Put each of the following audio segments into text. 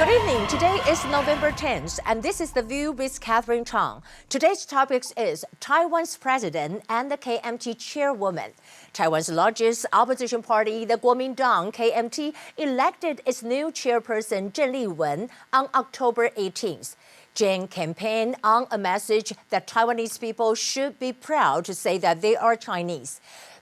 Good evening. Today is November 10th, and this is The View with Catherine Chang. Today's topic is Taiwan's president and the KMT chairwoman. Taiwan's largest opposition party, the Kuomintang KMT, elected its new chairperson Cheng Li-wen on October 18th. Cheng campaigned on a message that Taiwanese people should be proud to say that they are Chinese.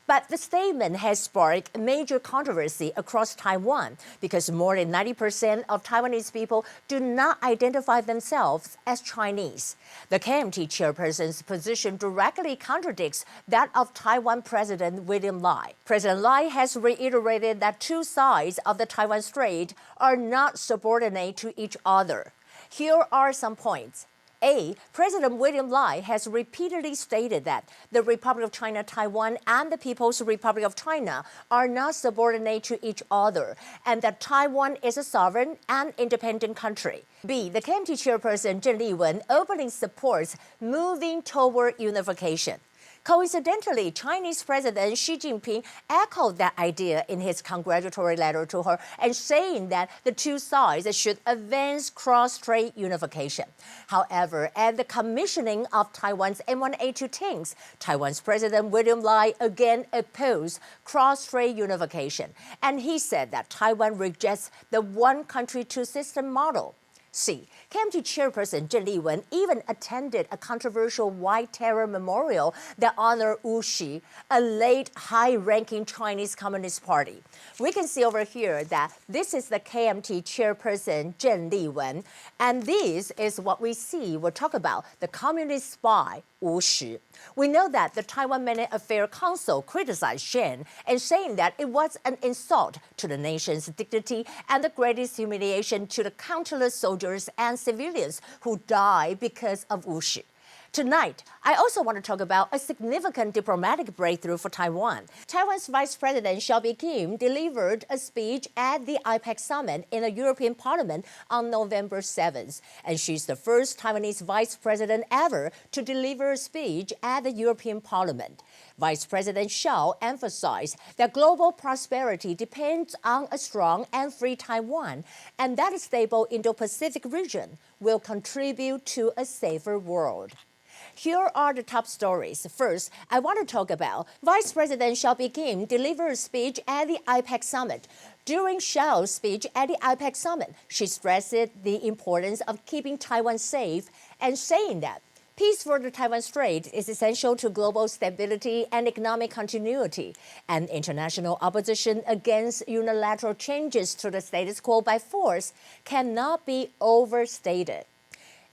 But the statement has sparked major controversy across Taiwan because more than 90% of Taiwanese people do not identify themselves as Chinese. The KMT chairperson's position directly contradicts that of Taiwan President William Lai. President Lai has reiterated that two sides of the Taiwan Strait are not subordinate to each other. Here are some points. A. President William Lai has repeatedly stated that the Republic of China, Taiwan, and the People's Republic of China are not subordinate to each other, and that Taiwan is a sovereign and independent country. B. The KMT chairperson Cheng Li-wen openly supports moving toward unification. Coincidentally, Chinese President Xi Jinping echoed that idea in his congratulatory letter to her and saying that the two sides should advance cross-strait unification. However, at the commissioning of Taiwan's M1A2 tanks, Taiwan's President William Lai again opposed cross-strait unification, and he said that Taiwan rejects the one country, two system model. C. KMT chairperson Cheng Li-wen even attended a controversial White Terror memorial that honored Wu Xi, a late high-ranking Chinese Communist Party. We can see over here that this is the KMT chairperson Cheng Li-wen, and this is what we see. We'll talk about the communist spy Wu Xi. We know that the Taiwan Minute Affairs Council criticized Shen and saying that it was an insult to the nation's dignity and the greatest humiliation to the countless soldiers and civilians who died because of Wu Xi. Tonight, I also want to talk about a significant diplomatic breakthrough for Taiwan. Taiwan's Vice President Hsiao Kim delivered a speech at the IPEC summit in the European Parliament on November 7th, and she's the first Taiwanese vice president ever to deliver a speech at the European Parliament. Vice President Hsiao emphasized that global prosperity depends on a strong and free Taiwan, and that a stable Indo-Pacific region will contribute to a safer world. Here are the top stories. First, I want to talk about Vice President Hsiao Kim delivered a speech at the IPEC summit. During Hsiao's speech at the IPEC summit, she stressed the importance of keeping Taiwan safe and saying that peace for the Taiwan Strait is essential to global stability and economic continuity, and international opposition against unilateral changes to the status quo by force cannot be overstated.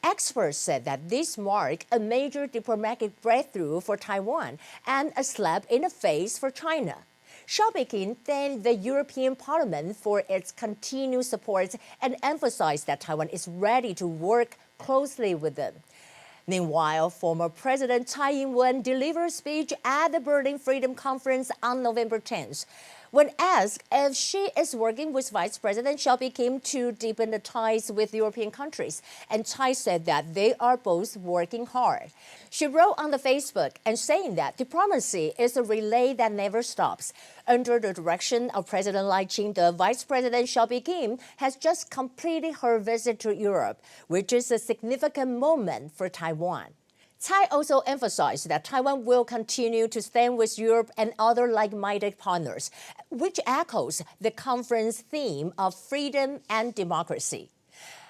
Experts said that this marked a major diplomatic breakthrough for Taiwan and a slap in the face for China. Hsiao Kim thanked the European Parliament for its continued support and emphasized that Taiwan is ready to work closely with them. Meanwhile, former President Tsai delivered a speech at the Berlin Freedom Conference on November 10th. When asked if she is working with Vice President Hsiao Kim to deepen the ties with European countries, and Tsai said that they are both working hard. She wrote on the Facebook and saying that diplomacy is a relay that never stops. Under the direction of President Lai Ching-te, Vice President Hsiao Kim has just completed her visit to Europe, which is a significant moment for Taiwan. Tsai also emphasized that Taiwan will continue to stand with Europe and other like-minded partners, which echoes the conference theme of freedom and democracy.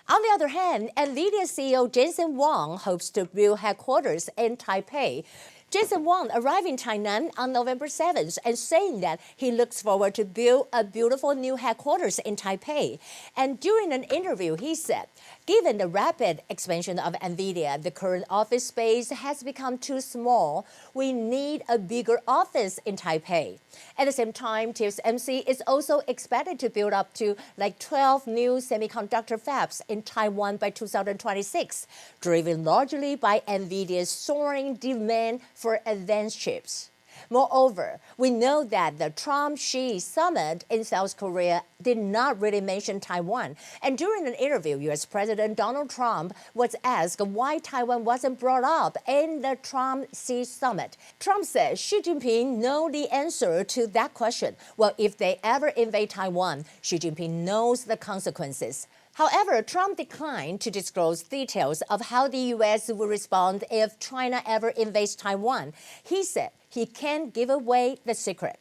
On the other hand, NVIDIA CEO Jensen Huang hopes to build headquarters in Taipei. Jensen Huang arrived in Tainan on November 7th and saying that he looks forward to build a beautiful new headquarters in Taipei. And during an interview, he said, given the rapid expansion of NVIDIA, the current office space has become too small. We need a bigger office in Taipei. At the same time, TSMC is also expected to build up to 12 new semiconductor fabs in Taiwan by 2026, driven largely by NVIDIA's soaring demand for advanced chips. Moreover, we know that the Trump-Xi summit in South Korea did not really mention Taiwan. And during an interview, U.S. President Donald Trump was asked why Taiwan wasn't brought up in the Trump-Xi summit. Trump said Xi Jinping knows the answer to that question. Well, if they ever invade Taiwan, Xi Jinping knows the consequences. However, Trump declined to disclose details of how the U.S. will respond if China ever invades Taiwan. He said he can't give away the secret.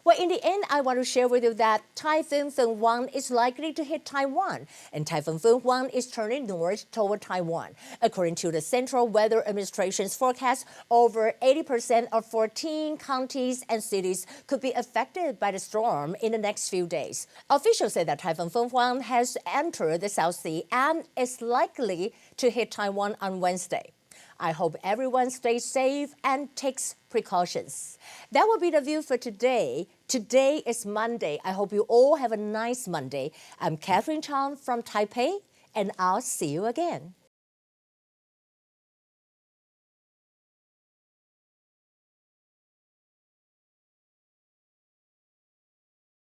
Well, in the end, I want to share with you that Typhoon Fung-wong is likely to hit Taiwan, and Typhoon Fung-wong is turning north toward Taiwan. According to the Central Weather Administration's forecast, over 80% of 14 counties and cities could be affected by the storm in the next few days. Officials say that Typhoon Fung-wong has entered the South Sea and is likely to hit Taiwan on Wednesday. I hope everyone stays safe and takes precautions. That will be the view for today. Today is Monday. I hope you all have a nice Monday. I'm Catherine Chang from Taipei, and I'll see you again.